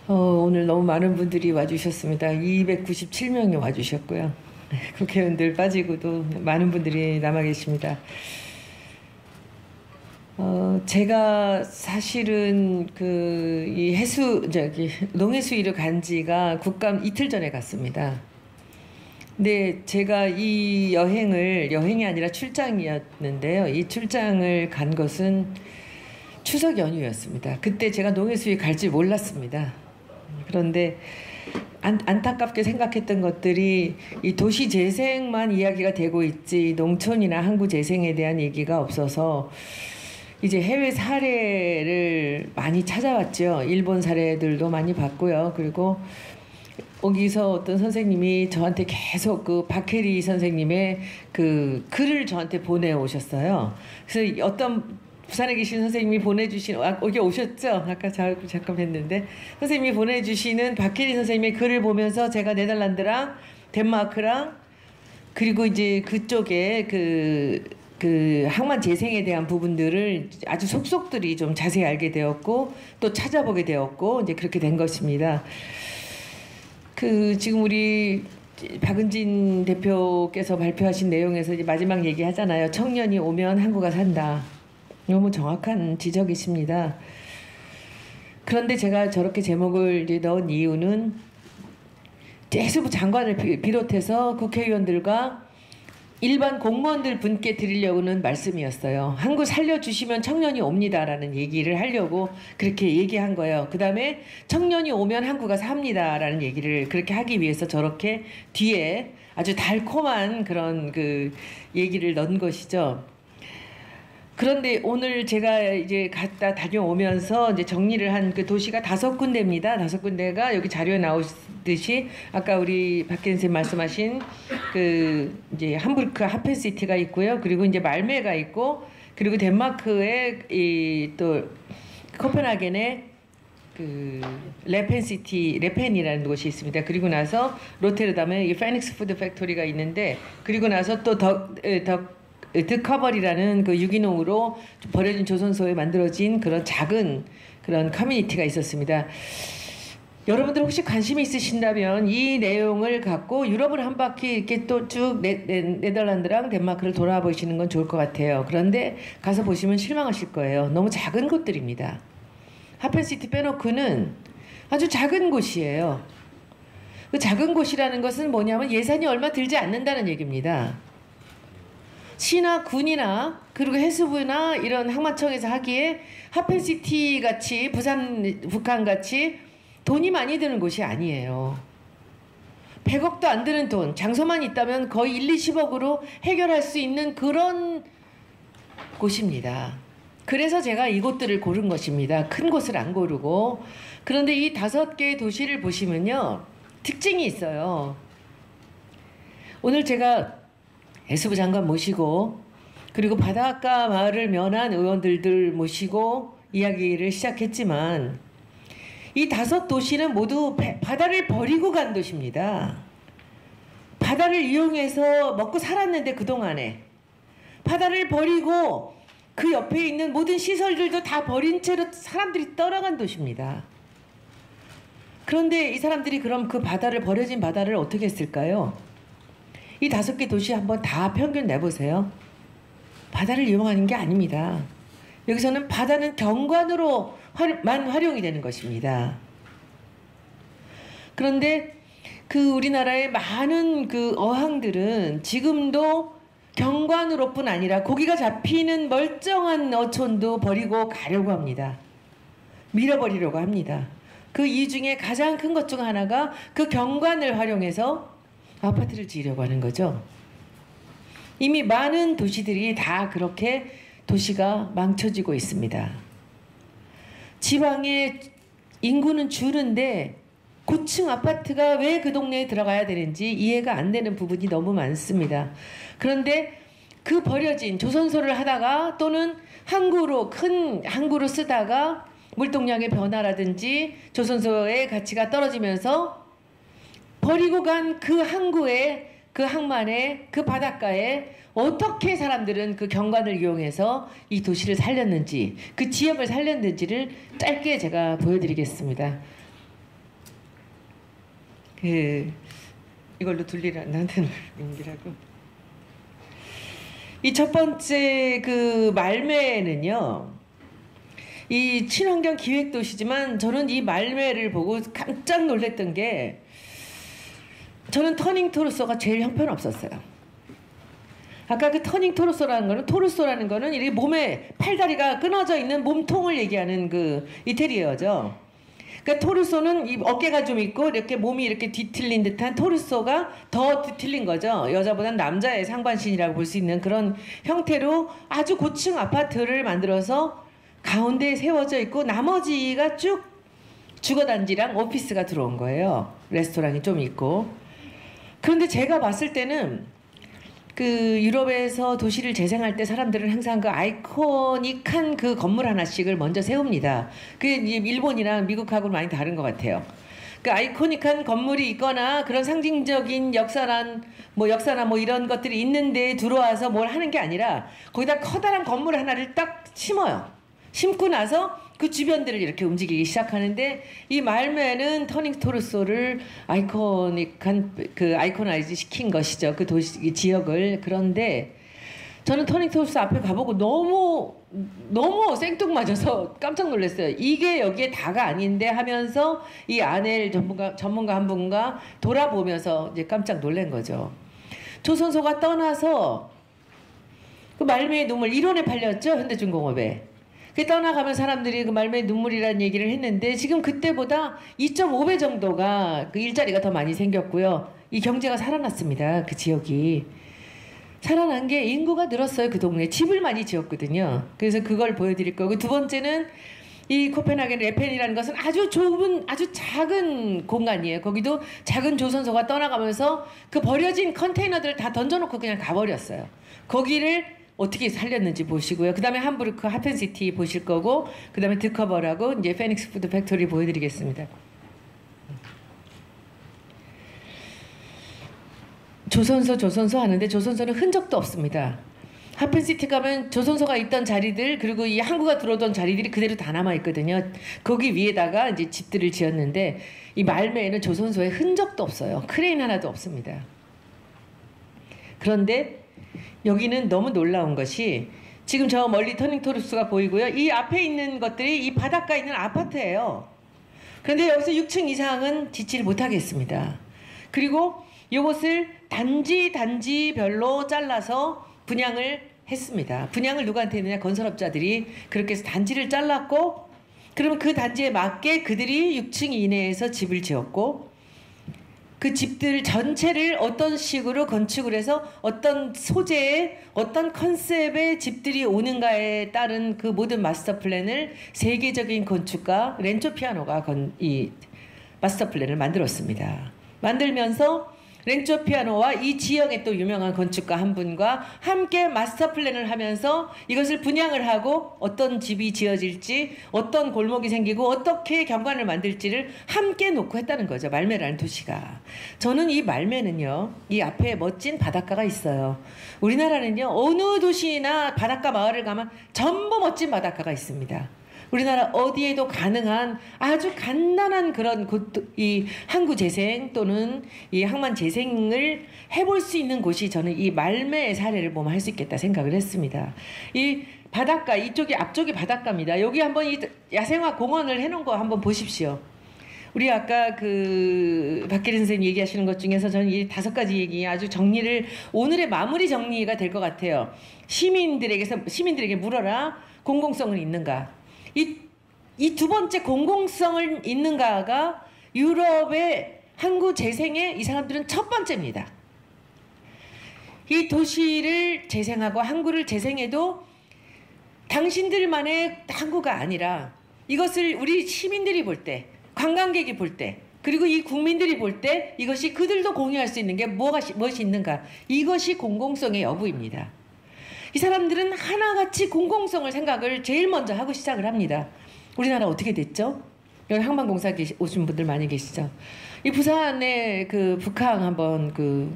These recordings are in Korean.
오늘 너무 많은 분들이 와주셨습니다. 297명이 와주셨고요. 국회의원들 빠지고도 많은 분들이 남아 계십니다. 제가 사실은 이 농해수위를 간 지가 국감 이틀 전에 갔습니다. 근데 제가 이 여행이 아니라 출장이었는데요. 이 출장을 간 것은 추석 연휴였습니다. 그때 제가 농해수위 갈지 몰랐습니다. 그런데 안타깝게 생각했던 것들이 이 도시 재생만 이야기가 되고 있지 농촌이나 항구 재생에 대한 얘기가 없어서 이제 해외 사례를 많이 찾아왔죠. 일본 사례들도 많이 봤고요. 그리고 거기서 어떤 선생님이 저한테 계속 그 박혜리 선생님의 그 글을 저한테 보내오셨어요. 그래서 어떤 부산에 계신 선생님이 보내주신, 여기 오셨죠? 아까 잠깐 뵀는데, 선생님이 보내주시는 박혜리 선생님의 글을 보면서 제가 네덜란드랑 덴마크랑 그리고 이제 그쪽에 그 항만 재생에 대한 부분들을 아주 속속들이 좀 자세히 알게 되었고 또 찾아보게 되었고 이제 그렇게 된 것입니다. 지금 우리 박은진 대표께서 발표하신 내용에서 이제 마지막 얘기 하잖아요. 청년이 오면 한국가 산다. 너무 정확한 지적이십니다. 그런데 제가 저렇게 제목을 이제 넣은 이유는 해수부 장관을 비롯해서 국회의원들과 일반 공무원들 분께 드리려고는 말씀이었어요. 한국 살려주시면 청년이 옵니다라는 얘기를 하려고 그렇게 얘기한 거예요. 그 다음에 청년이 오면 한국가 삽니다라는 얘기를 그렇게 하기 위해서 저렇게 뒤에 아주 달콤한 그런 그 얘기를 넣은 것이죠. 그런데 오늘 제가 이제 갔다 다녀오면서 이제 정리를 한 그 도시가 5군데입니다. 5군데가 여기 자료에 나오듯이 아까 우리 박현 선생님 말씀하신 이제 함부르크 하펜시티가 있고요. 그리고 이제 말메가 있고 그리고 덴마크의 또 코펜하겐에 레펜이라는 곳이 있습니다. 그리고 나서 로테르담에 이 페닉스 푸드 팩토리가 있는데 그리고 나서 또 드커버리라는 그 유기농으로 버려진 조선소에 만들어진 그런 작은 그런 커뮤니티가 있었습니다. 여러분들 혹시 관심이 있으신다면 이 내용을 갖고 유럽을 한 바퀴 이렇게 또 쭉 네덜란드랑 덴마크를 돌아보시는 건 좋을 것 같아요. 그런데 가서 보시면 실망하실 거예요. 너무 작은 곳들입니다. 하펜시티 빼놓고는 아주 작은 곳이에요. 그 작은 곳이라는 것은 뭐냐면 예산이 얼마 들지 않는다는 얘기입니다. 시나 군이나 그리고 해수부나 이런 항만청에서 하기에 하펜시티 같이 북한 같이 돈이 많이 드는 곳이 아니에요. 100억도 안 드는 돈, 장소만 있다면 거의 1, 20억으로 해결할 수 있는 그런 곳입니다. 그래서 제가 이곳들을 고른 것입니다. 큰 곳을 안 고르고. 그런데 이 5개의 도시를 보시면요, 특징이 있어요. 오늘 제가 해수부 장관 모시고 그리고 바닷가 마을을 면한 의원들을 모시고 이야기를 시작했지만 이 5도시는 모두 바다를 버리고 간 도시입니다. 바다를 이용해서 먹고 살았는데 그동안에 바다를 버리고 그 옆에 있는 모든 시설들도 다 버린 채로 사람들이 떠나간 도시입니다. 그런데 이 사람들이 그럼 그 버려진 바다를 어떻게 했을까요? 이 5개 도시 한번 다 평균 내보세요. 바다를 이용하는 게 아닙니다. 여기서는 바다는 경관으로만 활용이 되는 것입니다. 그런데 우리나라의 많은 어항들은 지금도 경관으로뿐 아니라 고기가 잡히는 멀쩡한 어촌도 버리고 가려고 합니다. 밀어버리려고 합니다. 그 이유 중에 가장 큰 것 중 하나가 그 경관을 활용해서 아파트를 지으려고 하는 거죠. 이미 많은 도시들이 다 그렇게 도시가 망쳐지고 있습니다. 지방의 인구는 줄은데 고층 아파트가 왜 그 동네에 들어가야 되는지 이해가 안 되는 부분이 너무 많습니다. 그런데 그 버려진 조선소를 하다가 또는 큰 항구로 쓰다가 물동량의 변화라든지 조선소의 가치가 떨어지면서 버리고 간 그 항구에 그 항만에 그 바닷가에 어떻게 사람들은 그 경관을 이용해서 이 도시를 살렸는지 그 지역을 살렸는지를 짧게 제가 보여드리겠습니다. 이걸로 둘리라 나한테는 연기라고. 이 첫 번째 그 말매는요, 이 친환경 기획도시지만 저는 이 말매를 보고 깜짝 놀랐던 게, 저는 터닝 토르소가 제일 형편없었어요. 아까 그 터닝 토르소라는 거는 이렇게 몸에 팔다리가 끊어져 있는 몸통을 얘기하는 그 이태리어죠. 그러니까 토르소는 이 어깨가 좀 있고 이렇게 몸이 이렇게 뒤틀린 듯한 토르소가 더 뒤틀린 거죠. 여자보다는 남자의 상반신이라고 볼 수 있는 그런 형태로 아주 고층 아파트를 만들어서 가운데에 세워져 있고 나머지가 쭉 주거단지랑 오피스가 들어온 거예요. 레스토랑이 좀 있고. 그런데 제가 봤을 때는 그 유럽에서 도시를 재생할 때 사람들은 항상 그 아이코닉한 그 건물 하나씩을 먼저 세웁니다. 그게 일본이랑 미국하고는 많이 다른 것 같아요. 그 아이코닉한 건물이 있거나 그런 상징적인 역사나 뭐 이런 것들이 있는데 들어와서 뭘 하는 게 아니라 거기다 커다란 건물 하나를 딱 심어요. 심고 나서 그 주변들을 이렇게 움직이기 시작하는데, 이 말매는 터닝 토르소를 아이코나이즈 시킨 것이죠. 그 도시, 이 지역을. 그런데 저는 터닝 토르소 앞에 가보고 너무 생뚱맞아서 깜짝 놀랐어요. 이게 여기에 다가 아닌데 하면서 이 안을 전문가 한 분과 돌아보면서 이제 깜짝 놀란 거죠. 조선소가 떠나서 그 말매의 눈물 1원에 팔렸죠, 현대중공업에. 그 떠나가면 사람들이 그 말매의 눈물이라는 얘기를 했는데, 지금 그때보다 2.5배 정도가 그 일자리가 더 많이 생겼고요. 이 경제가 살아났습니다. 그 지역이 살아난 게 인구가 늘었어요. 그 동네에 집을 많이 지었거든요. 그래서 그걸 보여드릴 거고, 두 번째는 이 코펜하겐 레펜이라는 것은 아주 좁은 아주 작은 공간이에요. 거기도 작은 조선소가 떠나가면서 그 버려진 컨테이너들을 다 던져놓고 그냥 가버렸어요. 거기를 어떻게 살렸는지 보시고요. 그 다음에 함부르크 하펜시티 보실 거고, 그 다음에 드커버라고 이제 페닉스 푸드 팩토리 보여드리겠습니다. 조선소 하는데 조선소는 흔적도 없습니다. 하펜시티 가면 조선소가 있던 자리들, 그리고 이 항구가 들어오던 자리들이 그대로 다 남아있거든요. 거기 위에다가 이제 집들을 지었는데, 이 말매에는 조선소의 흔적도 없어요. 크레인 하나도 없습니다. 그런데 여기는 너무 놀라운 것이, 지금 저 멀리 터닝 토르소가 보이고요. 이 앞에 있는 것들이 이 바닷가에 있는 아파트예요. 그런데 여기서 6층 이상은 짓지를 못하겠습니다. 그리고 이것을 단지별로 잘라서 분양을 했습니다. 분양을 누구한테 했느냐? 건설업자들이 그렇게 해서 단지를 잘랐고, 그러면 그 단지에 맞게 그들이 6층 이내에서 집을 지었고, 그 집들 전체를 어떤 식으로 건축을 해서 어떤 소재의 어떤 컨셉의 집들이 오는가에 따른 그 모든 마스터 플랜을 세계적인 건축가 렌초 피아노가 이 마스터 플랜을 만들었습니다. 만들면서 렌초 피아노와 이 지역의 또 유명한 건축가 한 분과 함께 마스터 플랜을 하면서 이것을 분양을 하고 어떤 집이 지어질지, 어떤 골목이 생기고 어떻게 경관을 만들지를 함께 놓고 했다는 거죠. 말매라는 도시가. 저는 이 말매는요, 이 앞에 멋진 바닷가가 있어요. 우리나라는요, 어느 도시나 바닷가 마을을 가면 전부 멋진 바닷가가 있습니다. 우리나라 어디에도 가능한 아주 간단한 그런 이 항구 재생 또는 이 항만 재생을 해볼 수 있는 곳이, 저는 이 말매의 사례를 보면 할 수 있겠다 생각을 했습니다. 이 바닷가, 이쪽이 앞쪽이 바닷가입니다. 여기 한번 이 야생화 공원을 해놓은 거 한번 보십시오. 우리 아까 그 박계린 선생님 얘기하시는 것 중에서 저는 이 5가지 얘기 아주 정리를, 오늘의 마무리 정리가 될 것 같아요. 시민들에게 물어라. 공공성은 있는가? 이 두 번째 공공성을 있는가가 유럽의 항구 재생의 이 사람들은 첫 번째입니다. 이 도시를 재생하고 항구를 재생해도 당신들만의 항구가 아니라 이것을 우리 시민들이 볼 때, 관광객이 볼 때, 그리고 이 국민들이 볼 때 이것이 그들도 공유할 수 있는 게 무엇이 있는가? 이것이 공공성의 여부입니다. 이 사람들은 하나같이 공공성을 생각을 제일 먼저 하고 시작을 합니다. 우리나라 어떻게 됐죠? 여기 항만공사 오신 분들 많이 계시죠? 이 부산에 그 북항 한번 그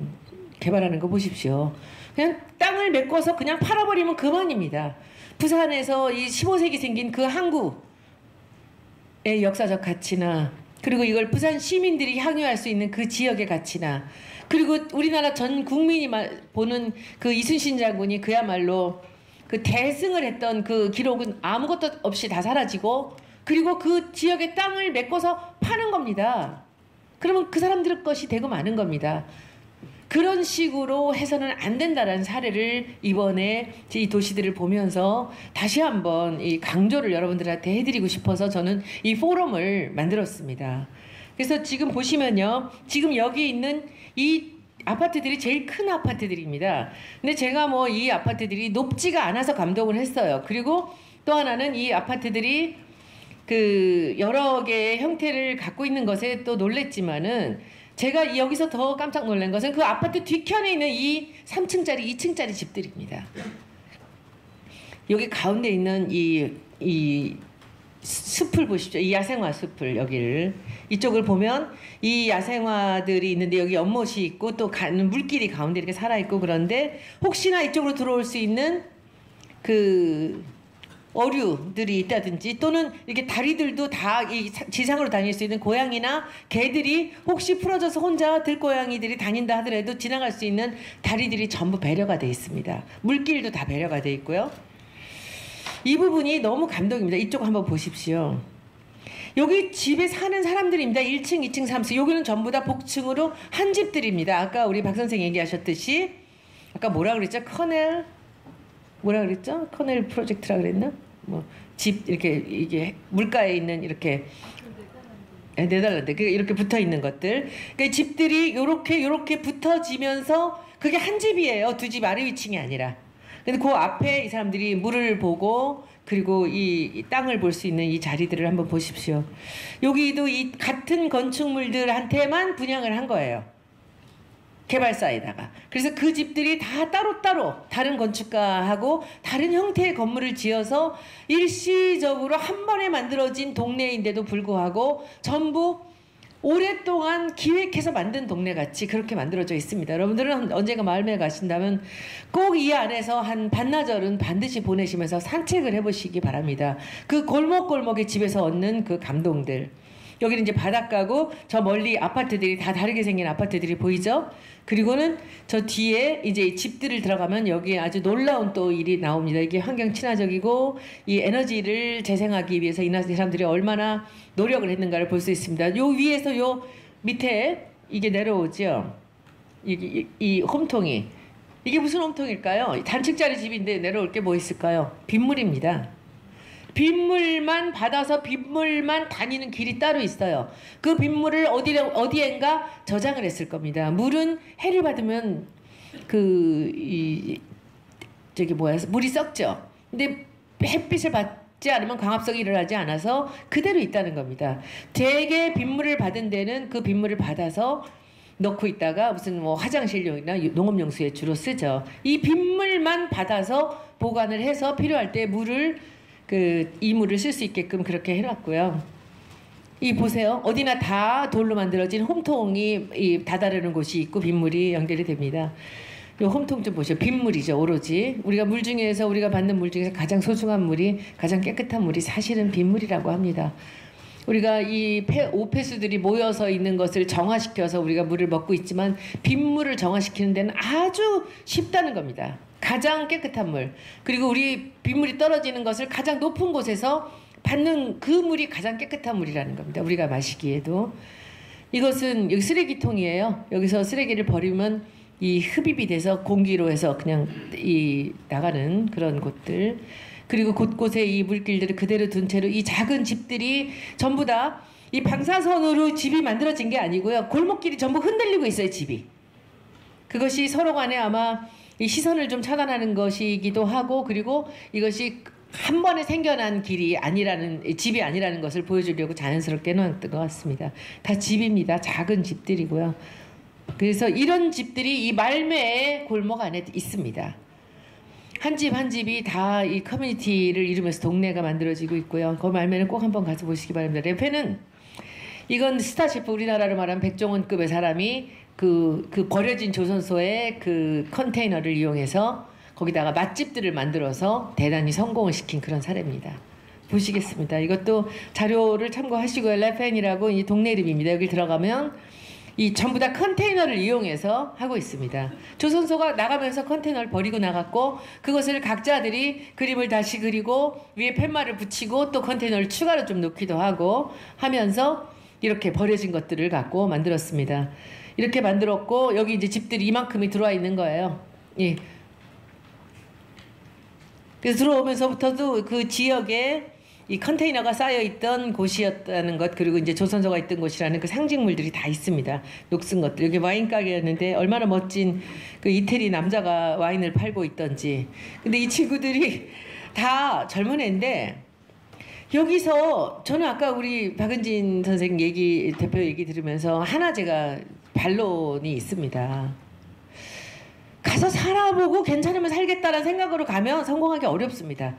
개발하는 거 보십시오. 그냥 땅을 메꿔서 그냥 팔아버리면 그만입니다. 부산에서 이 15세기 생긴 그 항구의 역사적 가치나 그리고 이걸 부산 시민들이 향유할 수 있는 그 지역의 가치나, 그리고 우리나라 전 국민이 보는 그 이순신 장군이 그야말로 그 대승을 했던 그 기록은 아무것도 없이 다 사라지고, 그리고 그 지역의 땅을 메꿔서 파는 겁니다. 그러면 그 사람들 것이 되고 마는 겁니다. 그런 식으로 해서는 안 된다라는 사례를 이번에 이 도시들을 보면서 다시 한번 이 강조를 여러분들한테 해드리고 싶어서 저는 이 포럼을 만들었습니다. 그래서 지금 보시면요, 지금 여기 있는 이 아파트들이 제일 큰 아파트들입니다. 근데 제가 뭐 이 아파트들이 높지가 않아서 감동을 했어요. 그리고 또 하나는 이 아파트들이 그 여러 개의 형태를 갖고 있는 것에 또 놀랬지만은, 제가 여기서 더 깜짝 놀란 것은 그 아파트 뒤편에 있는 이 3층짜리, 2층짜리 집들입니다. 여기 가운데 있는 이 숲을 보십시오. 이 야생화 숲을, 여기를 이쪽을 보면 이 야생화들이 있는데 여기 연못이 있고 또 가는 물길이 가운데 이렇게 살아있고, 그런데 혹시나 이쪽으로 들어올 수 있는 그 어류들이 있다든지, 또는 이렇게 다리들도 다 이 지상으로 다닐 수 있는 고양이나 개들이 혹시 풀어져서 혼자 들고양이들이 다닌다 하더라도 지나갈 수 있는 다리들이 전부 배려가 돼 있습니다. 물길도 다 배려가 돼 있고요. 이 부분이 너무 감동입니다. 이쪽 한번 보십시오. 여기 집에 사는 사람들입니다. 1층, 2층, 3층. 여기는 전부 다 복층으로 한 집들입니다. 아까 우리 박 선생 얘기하셨듯이, 아까 뭐라 그랬죠? 뭐라 그랬죠? 커넬 프로젝트라 그랬나? 뭐 집 이렇게 이게 물가에 있는 이렇게 네덜란드 이렇게 붙어 있는 것들. 그러니까 집들이 요렇게 붙어지면서 그게 한 집이에요. 두 집 아래 위층이 아니라. 근데 그 앞에 이 사람들이 물을 보고, 그리고 이 땅을 볼 수 있는 이 자리들을 한번 보십시오. 여기도 이 같은 건축물들한테만 분양을 한 거예요. 개발사에다가. 그래서 그 집들이 다 따로따로 다른 건축가하고 다른 형태의 건물을 지어서 일시적으로 한 번에 만들어진 동네인데도 불구하고 전부 오랫동안 기획해서 만든 동네같이 그렇게 만들어져 있습니다. 여러분들은 언젠가 마을에 가신다면 꼭 이 안에서 한 반나절은 반드시 보내시면서 산책을 해보시기 바랍니다. 그 골목골목의 집에서 얻는 그 감동들. 여기는 이제 바닷가고, 저 멀리 아파트들이 다 다르게 생긴 아파트들이 보이죠? 그리고는 저 뒤에 이제 집들을 들어가면 여기에 아주 놀라운 또 일이 나옵니다. 이게 환경 친화적이고 이 에너지를 재생하기 위해서 이 사람들이 얼마나 노력을 했는가를 볼 수 있습니다. 요 위에서 요 밑에 이게 내려오죠. 이 홈통이. 이게 무슨 홈통일까요? 단층짜리 집인데 내려올 게 뭐 있을까요? 빗물입니다. 빗물만 받아서 빗물만 다니는 길이 따로 있어요. 그 빗물을 어디엔가 저장을 했을 겁니다. 물은 해를 받으면 물이 썩죠. 근데 햇빛을 받지 않으면 광합성이 일어나지 않아서 그대로 있다는 겁니다. 대개 빗물을 받은 데는 그 빗물을 받아서 넣고 있다가 무슨 뭐 화장실용이나 농업용수에 주로 쓰죠. 이 빗물만 받아서 보관을 해서 필요할 때 이 물을 쓸 수 있게끔 그렇게 해놨고요. 이 보세요. 어디나 다 돌로 만들어진 홈통이 다다르는 곳이 있고 빗물이 연결이 됩니다. 이 홈통 좀 보시죠. 빗물이죠, 오로지. 우리가 받는 물 중에서 가장 소중한 물이, 가장 깨끗한 물이 사실은 빗물이라고 합니다. 우리가 이 오폐수들이 모여서 있는 것을 정화시켜서 우리가 물을 먹고 있지만, 빗물을 정화시키는 데는 아주 쉽다는 겁니다. 가장 깨끗한 물, 그리고 우리 빗물이 떨어지는 것을 가장 높은 곳에서 받는 그 물이 가장 깨끗한 물이라는 겁니다. 우리가 마시기에도. 이것은 여기 쓰레기통이에요. 여기서 쓰레기를 버리면 이 흡입이 돼서 공기로 해서 그냥 나가는 그런 곳들. 그리고 곳곳에 이 물길들을 그대로 둔 채로 이 작은 집들이 전부 다 이 방사선으로 집이 만들어진 게 아니고요. 골목길이 전부 흔들리고 있어요, 집이. 그것이 서로 간에 아마 이 시선을 좀 차단하는 것이기도 하고, 그리고 이것이 한 번에 생겨난 집이 아니라는 것을 보여주려고 자연스럽게 해놓았던 것 같습니다. 다 집입니다. 작은 집들이고요. 그래서 이런 집들이 이 말매의 골목 안에 있습니다. 한 집 한 집이 다 이 커뮤니티를 이루면서 동네가 만들어지고 있고요. 그 말매는 꼭 한번 가서 보시기 바랍니다. 레페는 이건 스타셰프, 우리나라로 말하면 백종원급의 사람이 그 버려진 조선소의 그 컨테이너를 이용해서 거기다가 맛집들을 만들어서 대단히 성공을 시킨 그런 사례입니다. 보시겠습니다. 이것도 자료를 참고하시고요. 레펜이라고 이 동네 이름입니다. 여기 들어가면 이 전부 다 컨테이너를 이용해서 하고 있습니다. 조선소가 나가면서 컨테이너를 버리고 나갔고 그것을 각자들이 그림을 다시 그리고 위에 팻말을 붙이고 또 컨테이너를 추가로 좀 놓기도 하고 하면서 이렇게 버려진 것들을 갖고 만들었습니다. 이렇게 만들었고 여기 이제 집들이 이만큼이 들어와 있는 거예요. 예. 그래서 들어오면서부터도 그 지역에 이 컨테이너가 쌓여 있던 곳이었다는 것, 그리고 이제 조선소가 있던 곳이라는 그 상징물들이 다 있습니다. 녹슨 것들. 여기 와인 가게였는데 얼마나 멋진 그 이태리 남자가 와인을 팔고 있던지. 근데 이 친구들이 다 젊은 애인데 여기서 저는 아까 우리 박은진 선생 대표 얘기 들으면서 하나 제가 반론이 있습니다. 가서 살아보고 괜찮으면 살겠다는 생각으로 가면 성공하기 어렵습니다.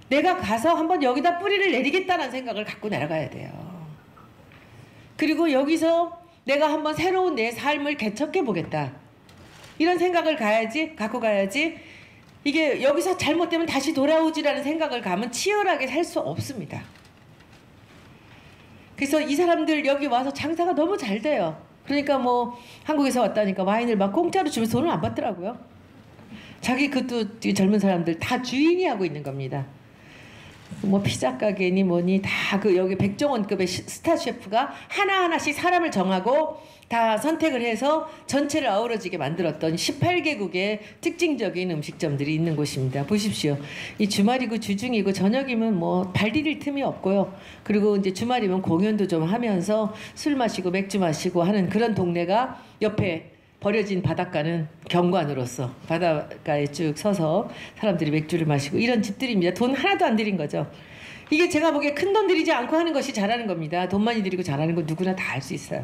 내가 가서 한번 여기다 뿌리를 내리겠다는 생각을 갖고 내려가야 돼요. 그리고 여기서 내가 한번 새로운 내 삶을 개척해 보겠다. 이런 생각을 갖고 가야지 이게 여기서 잘못되면 다시 돌아오지라는 생각을 가면 치열하게 살 수 없습니다. 그래서 이 사람들 여기 와서 장사가 너무 잘 돼요. 그러니까 뭐 한국에서 왔다니까 와인을 막 공짜로 주면서 돈을 안 받더라고요. 자기 그것도 젊은 사람들 다 주인이 하고 있는 겁니다. 뭐 피자 가게니 뭐니 다 그 여기 백종원급의 스타 셰프가 하나하나씩 사람을 정하고 다 선택을 해서 전체를 아우러지게 만들었던 18개국의 특징적인 음식점들이 있는 곳입니다. 보십시오. 이 주말이고 주중이고 저녁이면 뭐 발 디딜 틈이 없고요. 그리고 이제 주말이면 공연도 좀 하면서 술 마시고 맥주 마시고 하는 그런 동네가 옆에 버려진 바닷가는 경관으로서 바닷가에 쭉 서서 사람들이 맥주를 마시고 이런 집들입니다. 돈 하나도 안 들인 거죠. 이게 제가 보기에 큰 돈 들이지 않고 하는 것이 잘하는 겁니다. 돈 많이 들이고 잘하는 건 누구나 다 할 수 있어요.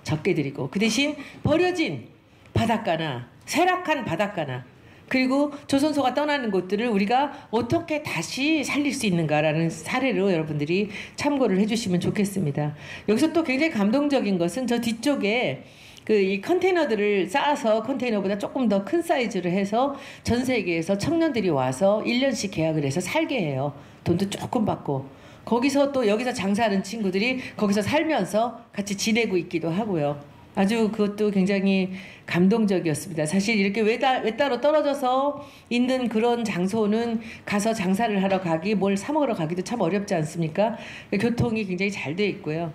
적게 들이고 그 대신 버려진 바닷가나 쇠락한 바닷가나 그리고 조선소가 떠나는 곳들을 우리가 어떻게 다시 살릴 수 있는가라는 사례로 여러분들이 참고를 해주시면 좋겠습니다. 여기서 또 굉장히 감동적인 것은 저 뒤쪽에 이 컨테이너들을 쌓아서 컨테이너보다 조금 더 큰 사이즈를 해서 전 세계에서 청년들이 와서 1년씩 계약을 해서 살게 해요. 돈도 조금 받고. 거기서 또 여기서 장사하는 친구들이 거기서 살면서 같이 지내고 있기도 하고요. 아주 그것도 굉장히 감동적이었습니다. 사실 이렇게 외따로 떨어져서 있는 그런 장소는 가서 장사를 하러 가기, 뭘 사 먹으러 가기도 참 어렵지 않습니까? 교통이 굉장히 잘 돼 있고요.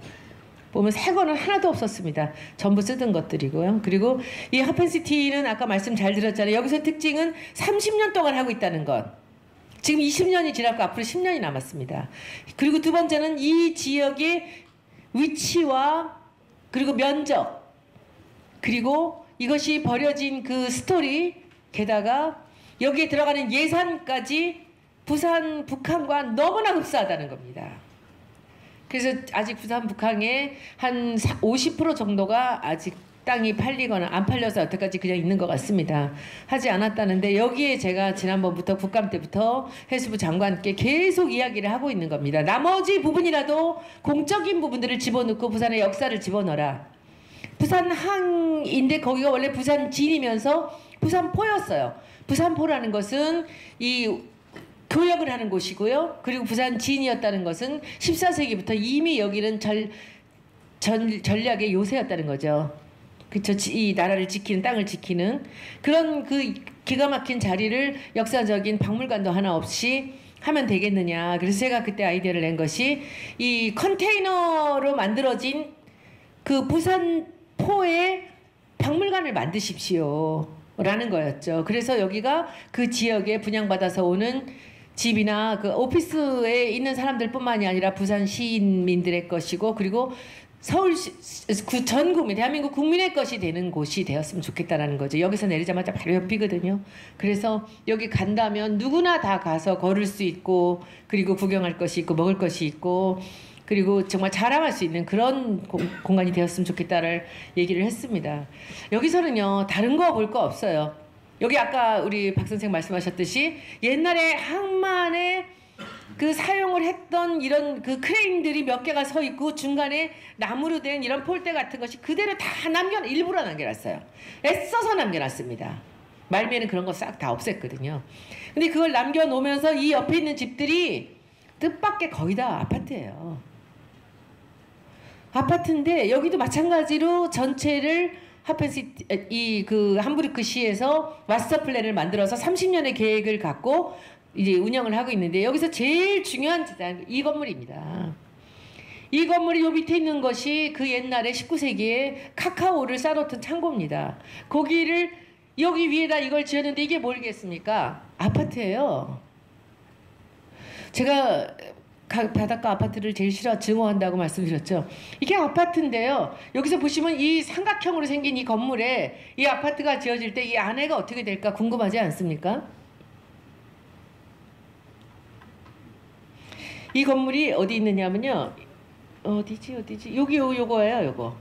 보면 새 거는 하나도 없었습니다. 전부 쓰던 것들이고요. 그리고 이 하펜시티는 아까 말씀 잘 드렸잖아요. 여기서 특징은 30년 동안 하고 있다는 것. 지금 20년이 지났고 앞으로 10년이 남았습니다. 그리고 두 번째는 이 지역의 위치와 그리고 면적 그리고 이것이 버려진 그 스토리 게다가 여기에 들어가는 예산까지 북한과 너무나 흡사하다는 겁니다. 그래서 아직 부산 북항에 한 50% 정도가 아직 땅이 팔리거나 안 팔려서 여태까지 그냥 있는 것 같습니다. 하지 않았다는데 여기에 제가 지난번부터 국감 때부터 해수부 장관께 계속 이야기를 하고 있는 겁니다. 나머지 부분이라도 공적인 부분들을 집어넣고 부산의 역사를 집어넣어라. 부산항인데 거기가 원래 부산진이면서 부산포였어요. 부산포라는 것은 이 교역을 하는 곳이고요. 그리고 부산진이었다는 것은 14세기부터 이미 여기는 전략의 요새였다는 거죠. 그쵸? 이 나라를 지키는, 땅을 지키는 그런 그 기가 막힌 자리를 역사적인 박물관도 하나 없이 하면 되겠느냐. 그래서 제가 그때 아이디어를 낸 것이 이 컨테이너로 만들어진 그 부산포에 박물관을 만드십시오. 라는 거였죠. 그래서 여기가 그 지역에 분양받아서 오는 집이나 그 오피스에 있는 사람들뿐만이 아니라 부산 시민들의 것이고 그리고 서울 전 국민 대한민국 국민의 것이 되는 곳이 되었으면 좋겠다라는 거죠. 여기서 내리자마자 바로 옆이거든요. 그래서 여기 간다면 누구나 다 가서 걸을 수 있고 그리고 구경할 것이 있고 먹을 것이 있고 그리고 정말 자랑할 수 있는 그런 공간이 되었으면 좋겠다를 얘기를 했습니다. 여기서는요 다른 거 볼 거 없어요. 여기 아까 우리 박 선생 말씀하셨듯이 옛날에 항만에 그 사용을 했던 이런 그 크레인들이 몇 개가 서 있고 중간에 나무로 된 이런 폴대 같은 것이 그대로 다 일부러 남겨놨어요. 애써서 남겨놨습니다. 말미에는 그런 거 싹 다 없앴거든요. 근데 그걸 남겨놓으면서 이 옆에 있는 집들이 뜻밖의 거의 다 아파트예요. 아파트인데 여기도 마찬가지로 전체를 하펜시티 그 함부르크 시에서 마스터 플랜을 만들어서 30년의 계획을 갖고 이제 운영을 하고 있는데 여기서 제일 중요한 이 건물입니다. 이 건물이 요 밑에 있는 것이 그 옛날에 19세기에 카카오를 쌓아놓던 창고입니다. 거기를 여기 위에다 이걸 지었는데 이게 뭐겠습니까? 아파트예요. 제가 바닷가 아파트를 제일 증오한다고 말씀드렸죠. 이게 아파트인데요. 여기서 보시면 이 삼각형으로 생긴 이 건물에 이 아파트가 지어질 때 이 안에가 어떻게 될까 궁금하지 않습니까? 이 건물이 어디 있느냐면요. 어디지? 요거예요, 요거.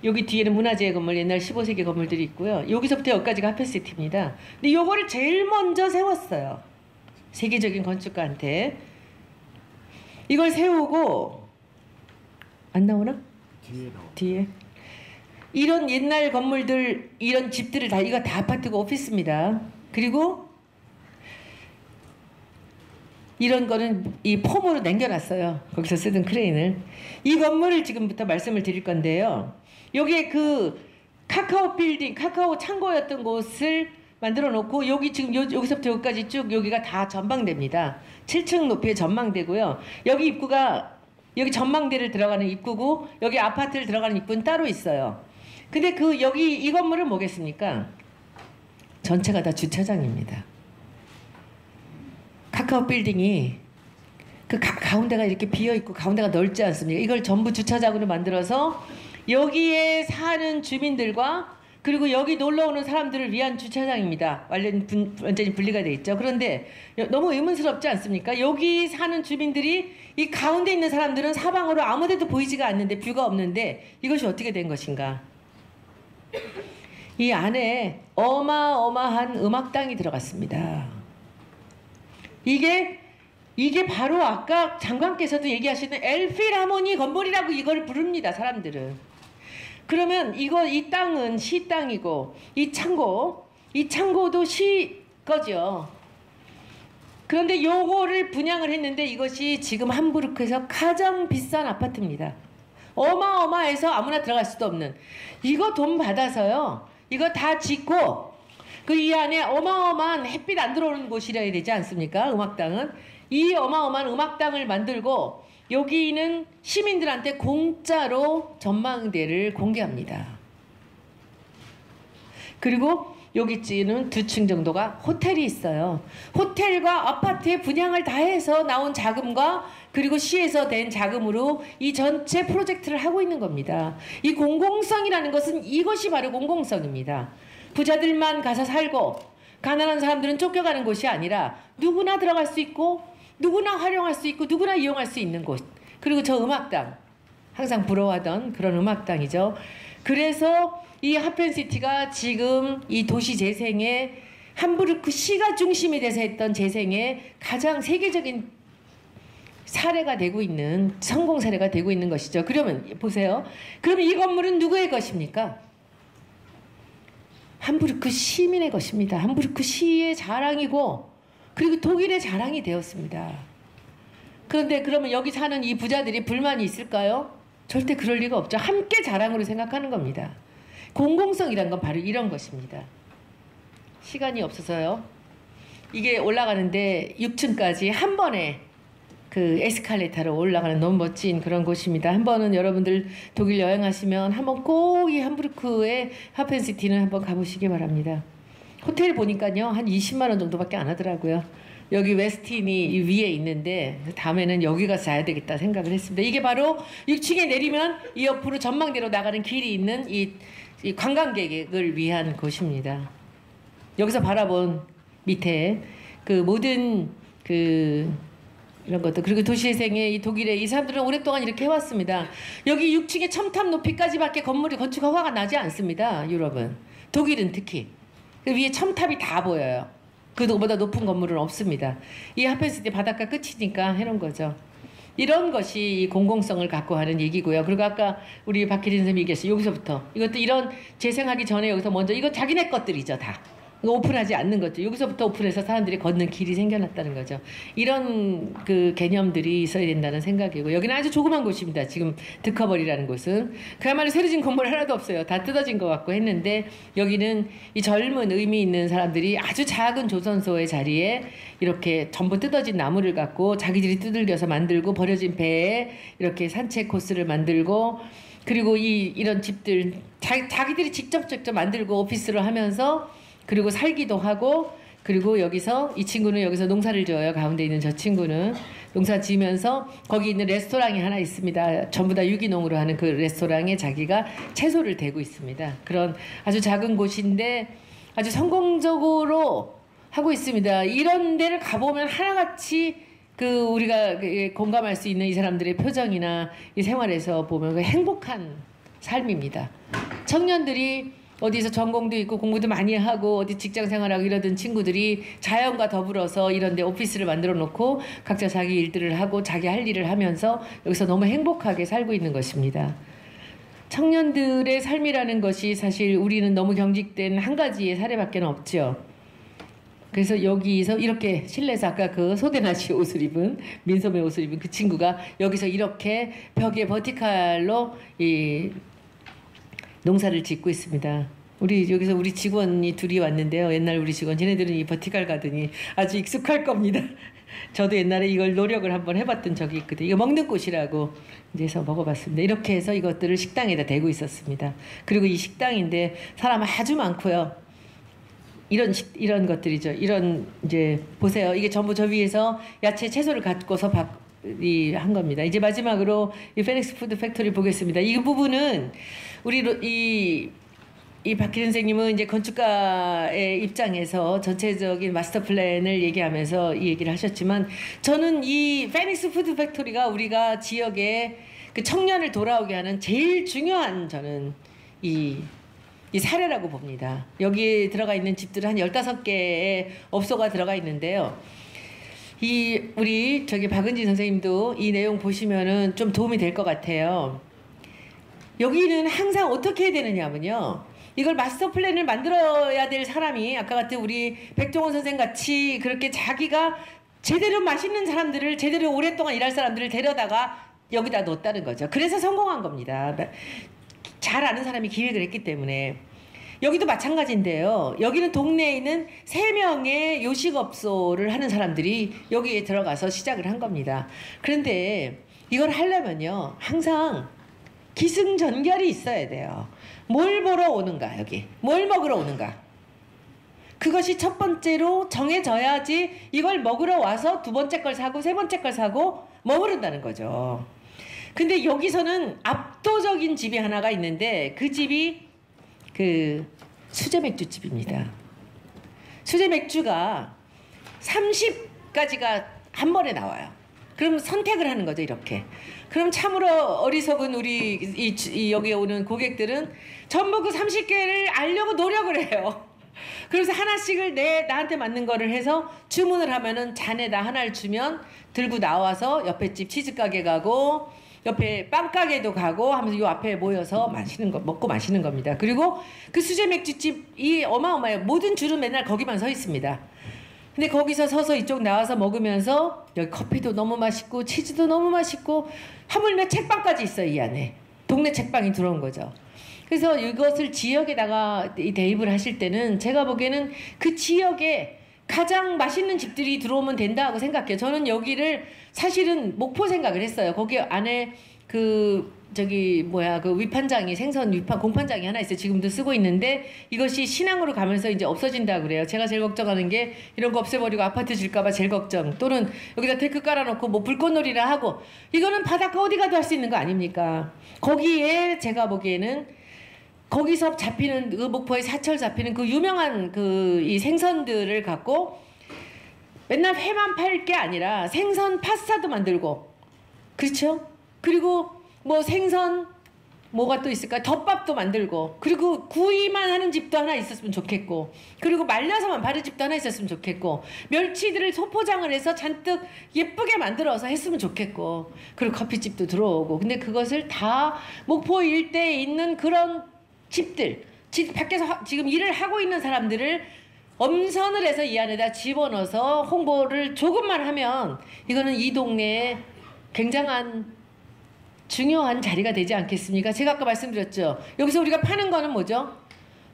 여기 뒤에는 문화재 건물, 옛날 15세기 건물들이 있고요. 여기서부터 여기까지가 하펜시티입니다. 근데 요거를 제일 먼저 세웠어요. 세계적인 건축가한테. 이걸 세우고 안 나오나? 뒤에 이런 옛날 건물들, 이런 집들을 다 이거 다 아파트고 오피스입니다. 그리고 이런 거는 이 폼으로 남겨놨어요. 거기서 쓰던 크레인을. 이 건물을 지금부터 말씀을 드릴 건데요. 여기에 그 카카오 빌딩, 카카오 창고였던 곳을 만들어 놓고 여기 지금 여기서부터 여기까지 쭉 여기가 다 전망대입니다. 7층 높이의 전망대고요. 여기 입구가 여기 전망대를 들어가는 입구고 여기 아파트를 들어가는 입구는 따로 있어요. 근데 그 여기 이 건물은 뭐겠습니까? 전체가 다 주차장입니다. 카카오 빌딩이 그 가운데가 이렇게 비어 있고 가운데가 넓지 않습니까? 이걸 전부 주차장으로 만들어서 여기에 사는 주민들과 그리고 여기 놀러 오는 사람들을 위한 주차장입니다. 완전히 분리가 돼 있죠. 그런데 너무 의문스럽지 않습니까? 여기 사는 주민들이 이 가운데 있는 사람들은 사방으로 아무데도 보이지가 않는데 뷰가 없는데 이것이 어떻게 된 것인가? 이 안에 어마어마한 음악당이 들어갔습니다. 이게 바로 아까 장관께서도 얘기하시는 엘필하모니 건물이라고 이걸 부릅니다. 사람들은. 그러면 이 땅은 시 땅이고 이 창고도 시 거죠. 그런데 요거를 분양을 했는데 이것이 지금 함부르크에서 가장 비싼 아파트입니다. 어마어마해서 아무나 들어갈 수도 없는. 이거 돈 받아서요. 이거 다 짓고 그 이 안에 어마어마한 햇빛 안 들어오는 곳이라야 되지 않습니까? 음악당은. 이 어마어마한 음악당을 만들고 여기는 시민들한테 공짜로 전망대를 공개합니다. 그리고 여기쯤은 2층 정도가 호텔이 있어요. 호텔과 아파트의 분양을 다 해서 나온 자금과 그리고 시에서 된 자금으로 이 전체 프로젝트를 하고 있는 겁니다. 이 공공성이라는 것은 이것이 바로 공공성입니다. 부자들만 가서 살고 가난한 사람들은 쫓겨가는 곳이 아니라 누구나 들어갈 수 있고 누구나 활용할 수 있고 누구나 이용할 수 있는 곳. 그리고 저 음악당, 항상 부러워하던 그런 음악당이죠. 그래서 이 하펜시티가 지금 이 도시 재생의 함부르크 시가 중심이 돼서 했던 재생의 가장 세계적인 사례가 되고 있는 성공 사례가 되고 있는 것이죠. 그러면 보세요. 그러면 이 건물은 누구의 것입니까? 함부르크 시민의 것입니다. 함부르크 시의 자랑이고 그리고 독일의 자랑이 되었습니다. 그런데 그러면 여기 사는 이 부자들이 불만이 있을까요? 절대 그럴 리가 없죠. 함께 자랑으로 생각하는 겁니다. 공공성이란 건 바로 이런 것입니다. 시간이 없어서요. 이게 올라가는데 6층까지 한 번에 그 에스컬레이터로 올라가는 너무 멋진 그런 곳입니다. 한 번은 여러분들 독일 여행하시면 한번 꼭 이 함부르크의 하펜시티는 한번 가보시기 바랍니다. 호텔 보니까요 한 20만 원 정도밖에 안 하더라고요. 여기 웨스틴이 위에 있는데 다음에는 여기 가서 자야 되겠다 생각을 했습니다. 이게 바로 6층에 내리면 이 옆으로 전망대로 나가는 길이 있는 이 관광객을 위한 곳입니다. 여기서 바라본 밑에 그 모든 이런 것도 그리고 도시재생의 이 독일의 이 사람들은 오랫동안 이렇게 해왔습니다. 여기 6층에 첨탑 높이까지밖에 건물이 건축 허가가 나지 않습니다. 유럽은. 독일은 특히. 그 위에 첨탑이 다 보여요. 그보다 높은 건물은 없습니다. 이 하펜시티 바닷가 끝이니까 해놓은 거죠. 이런 것이 이 공공성을 갖고 하는 얘기고요. 그리고 아까 우리 박혜린 선생님이 얘기했어요. 여기서부터 이것도 이런 재생하기 전에 여기서 먼저 이거 자기네 것들이죠 다. 오픈하지 않는 거죠. 여기서부터 오픈해서 사람들이 걷는 길이 생겨났다는 거죠. 이런 그 개념들이 있어야 된다는 생각이고, 여기는 아주 조그만 곳입니다. 지금 드커버리라는 곳은 그야말로 새로 진 건물 하나도 없어요. 다 뜯어진 것 같고 했는데, 여기는 이 젊은 의미 있는 사람들이 아주 작은 조선소의 자리에 이렇게 전부 뜯어진 나무를 갖고 자기들이 두들겨서 만들고, 버려진 배에 이렇게 산책 코스를 만들고, 그리고 이런 집들 자기들이 직접 만들고 오피스를 하면서, 그리고 살기도 하고, 그리고 여기서 이 친구는 여기서 농사를 지어요. 가운데 있는 저 친구는 농사 지으면서 거기 있는 레스토랑이 하나 있습니다. 전부 다 유기농으로 하는 그 레스토랑에 자기가 채소를 대고 있습니다. 그런 아주 작은 곳인데 아주 성공적으로 하고 있습니다. 이런 데를 가보면 하나같이 그 우리가 공감할 수 있는 이 사람들의 표정이나 이 생활에서 보면 그 행복한 삶입니다. 청년들이 어디서 전공도 있고 공부도 많이 하고 어디 직장 생활하고 이러던 친구들이 자연과 더불어서 이런 데 오피스를 만들어 놓고 각자 자기 일들을 하고 자기 할 일을 하면서 여기서 너무 행복하게 살고 있는 것입니다. 청년들의 삶이라는 것이 사실 우리는 너무 경직된 한 가지의 사례밖에 없죠. 그래서 여기서 이렇게 실내에서 아까 그 소대나시 옷을 입은, 민소매 옷을 입은 그 친구가 여기서 이렇게 벽에 버티칼로 이 농사를 짓고 있습니다. 여기서 우리 직원이 둘이 왔는데요. 옛날 우리 직원, 쟤네들은 이 버티칼 가더니 아주 익숙할 겁니다. 저도 옛날에 이걸 노력을 한번 해봤던 적이 있거든요. 이거 먹는 꽃이라고 이제서 먹어봤습니다. 이렇게 해서 이것들을 식당에다 대고 있었습니다. 그리고 이 식당인데 사람 아주 많고요. 이런 것들이죠. 이런 이제 보세요. 이게 전부 저 위에서 야채 채소를 갖고서 한 겁니다. 이제 마지막으로 이 페닉스 푸드 팩토리 보겠습니다. 이 부분은 우리 이 박희 선생님은 이제 건축가의 입장에서 전체적인 마스터 플랜을 얘기하면서 이 얘기를 하셨지만, 저는 이 페닉스 푸드 팩토리가 우리가 지역에 그 청년을 돌아오게 하는 제일 중요한 저는 이 사례라고 봅니다. 여기에 들어가 있는 집들은 한 15개의 업소가 들어가 있는데요. 우리 박은지 선생님도 이 내용 보시면은 좀 도움이 될 것 같아요. 여기는 항상 어떻게 해야 되느냐면요. 이걸 마스터 플랜을 만들어야 될 사람이 아까 같은 우리 백종원 선생 같이 그렇게 자기가 제대로 맛있는 사람들을, 제대로 오랫동안 일할 사람들을 데려다가 여기다 넣었다는 거죠. 그래서 성공한 겁니다. 잘 아는 사람이 기획을 했기 때문에. 여기도 마찬가지인데요. 여기는 동네에 있는 3명의 요식업소를 하는 사람들이 여기에 들어가서 시작을 한 겁니다. 그런데 이걸 하려면요, 항상 기승전결이 있어야 돼요. 뭘 보러 오는가, 여기 뭘 먹으러 오는가, 그것이 첫 번째로 정해져야지 이걸 먹으러 와서 두 번째 걸 사고 세 번째 걸 사고 머무른다는 거죠. 근데 여기서는 압도적인 집이 하나가 있는데, 그 집이 그 수제 맥주집입니다. 수제 맥주가 30가지가 한 번에 나와요. 그럼 선택을 하는 거죠, 이렇게. 그럼 참으로 어리석은 우리 여기에 오는 고객들은 전부 그 30개를 알려고 노력을 해요. 그래서 하나씩을 나한테 맞는 거를 해서 주문을 하면은 잔에다 하나를 주면 들고 나와서 옆에 집 치즈가게 가고 옆에 빵가게도 가고 하면서 요 앞에 모여서 먹고 마시는 겁니다. 그리고 그 수제 맥주집이 어마어마해요. 모든 줄은 맨날 거기만 서 있습니다. 근데 거기서 서서 이쪽 나와서 먹으면서 여기 커피도 너무 맛있고 치즈도 너무 맛있고 하물며 책방까지 있어요. 이 안에 동네 책방이 들어온 거죠. 그래서 이것을 지역에다가 대입을 하실 때는 제가 보기에는 그 지역에 가장 맛있는 집들이 들어오면 된다고 생각해요. 저는 여기를 사실은 목포 생각을 했어요. 거기 안에 그 위판장이, 생선 위판 공판장이 하나 있어요. 지금도 쓰고 있는데 이것이 신항으로 가면서 이제 없어진다고 그래요. 제가 제일 걱정하는 게 이런 거 없애버리고 아파트 질까봐 제일 걱정. 또는 여기다 데크 깔아놓고 뭐 불꽃놀이라 하고, 이거는 바닷가 어디 가도 할 수 있는 거 아닙니까? 거기에 제가 보기에는 거기서 잡히는 그 목포의 사철 잡히는 그 유명한 이 생선들을 갖고 맨날 회만 팔 게 아니라 생선 파스타도 만들고, 그렇죠? 그리고 뭐 생선 뭐가 또 있을까? 덮밥도 만들고, 그리고 구이만 하는 집도 하나 있었으면 좋겠고, 그리고 말려서만 파는 집도 하나 있었으면 좋겠고, 멸치들을 소포장을 해서 잔뜩 예쁘게 만들어서 했으면 좋겠고, 그리고 커피집도 들어오고. 근데 그것을 다 목포 일대에 있는 그런 집들, 밖에서 지금 일을 하고 있는 사람들을 엄선을 해서 이 안에다 집어넣어서 홍보를 조금만 하면 이거는 이 동네에 굉장한 중요한 자리가 되지 않겠습니까? 제가 아까 말씀드렸죠. 여기서 우리가 파는 거는 뭐죠?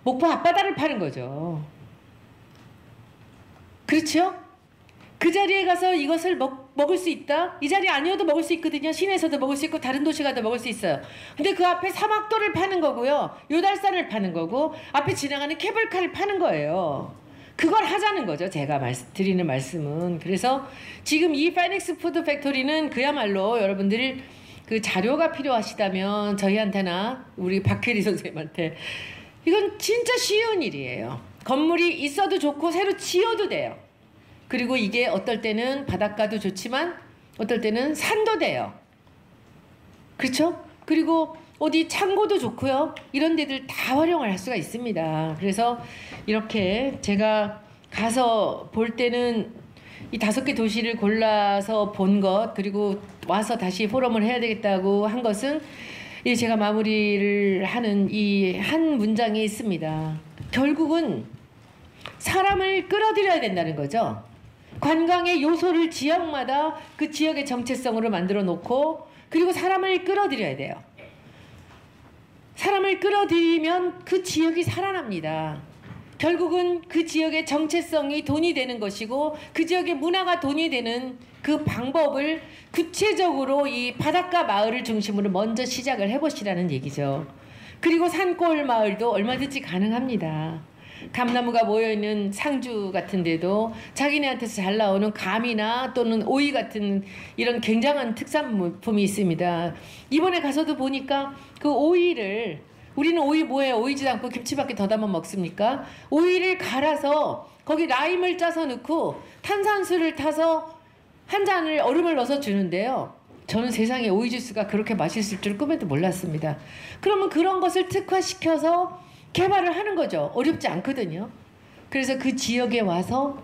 목포 앞바다를 파는 거죠. 그렇죠? 그 자리에 가서 이것을 먹을 수 있다? 이 자리 아니어도 먹을 수 있거든요. 시내에서도 먹을 수 있고 다른 도시 가도 먹을 수 있어요. 근데 그 앞에 사막도를 파는 거고요. 요달산을 파는 거고 앞에 지나가는 케이블카를 파는 거예요. 그걸 하자는 거죠. 제가 드리는 말씀은. 그래서 지금 이 파이닉스 푸드 팩토리는 그야말로 여러분들이 그 자료가 필요하시다면 저희한테나 우리 박혜리 선생님한테 이건 진짜 쉬운 일이에요. 건물이 있어도 좋고 새로 지어도 돼요. 그리고 이게 어떨 때는 바닷가도 좋지만 어떨 때는 산도 돼요. 그렇죠? 그리고 어디 창고도 좋고요. 이런 데들 다 활용을 할 수가 있습니다. 그래서 이렇게 제가 가서 볼 때는 이 5개 도시를 골라서 본 것, 그리고 와서 다시 포럼을 해야 되겠다고 한 것은 제가 마무리를 하는 이 한 문장이 있습니다. 결국은 사람을 끌어들여야 된다는 거죠. 관광의 요소를 지역마다 그 지역의 정체성으로 만들어 놓고 그리고 사람을 끌어들여야 돼요. 사람을 끌어들이면 그 지역이 살아납니다. 결국은 그 지역의 정체성이 돈이 되는 것이고 그 지역의 문화가 돈이 되는 그 방법을 구체적으로 이 바닷가 마을을 중심으로 먼저 시작을 해보시라는 얘기죠. 그리고 산골 마을도 얼마든지 가능합니다. 감나무가 모여있는 상주 같은 데도 자기네한테서 잘 나오는 감이나 또는 오이 같은 이런 굉장한 특산품이 있습니다. 이번에 가서도 보니까 그 오이를 우리는 오이 뭐예요? 오이지도 않고 김치밖에 더 담아 먹습니까? 오이를 갈아서 거기 라임을 짜서 넣고 탄산수를 타서 한 잔을 얼음을 넣어서 주는데요. 저는 세상에 오이 주스가 그렇게 맛있을 줄 꿈에도 몰랐습니다. 그러면 그런 것을 특화시켜서 개발을 하는 거죠. 어렵지 않거든요. 그래서 그 지역에 와서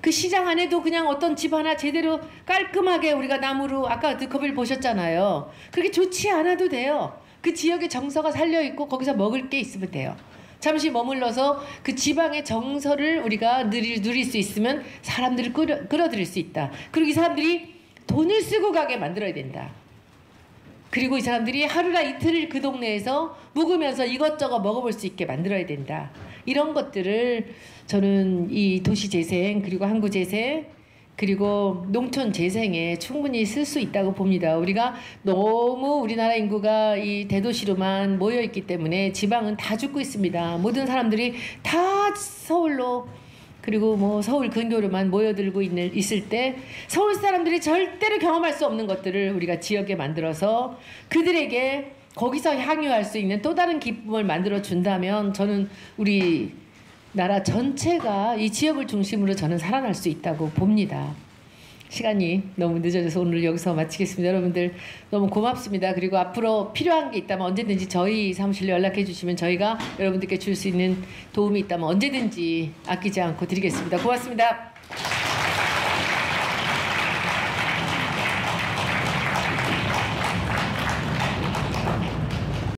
그 시장 안에도 그냥 어떤 집 하나 제대로 깔끔하게 우리가 나무로 아까 드컵을 보셨잖아요. 그렇게 좋지 않아도 돼요. 그 지역의 정서가 살려있고 거기서 먹을 게 있으면 돼요. 잠시 머물러서 그 지방의 정서를 우리가 누릴 수 있으면 사람들을 끌어들일 수 있다. 그리고 이 사람들이 돈을 쓰고 가게 만들어야 된다. 그리고 이 사람들이 하루나 이틀을 그 동네에서 묵으면서 이것저것 먹어볼 수 있게 만들어야 된다. 이런 것들을 저는 이 도시재생 그리고 항구재생 그리고 농촌재생에 충분히 쓸 수 있다고 봅니다. 우리가 너무 우리나라 인구가 이 대도시로만 모여있기 때문에 지방은 다 죽고 있습니다. 모든 사람들이 다 서울로 그리고 뭐 서울 근교로만 모여들고 있을 때 서울 사람들이 절대로 경험할 수 없는 것들을 우리가 지역에 만들어서 그들에게 거기서 향유할 수 있는 또 다른 기쁨을 만들어 준다면 저는 우리 나라 전체가 이 지역을 중심으로 저는 살아날 수 있다고 봅니다. 시간이 너무 늦어져서 오늘 여기서 마치겠습니다. 여러분들 너무 고맙습니다. 그리고 앞으로 필요한 게 있다면 언제든지 저희 사무실로 연락해 주시면 저희가 여러분들께 줄 수 있는 도움이 있다면 언제든지 아끼지 않고 드리겠습니다. 고맙습니다.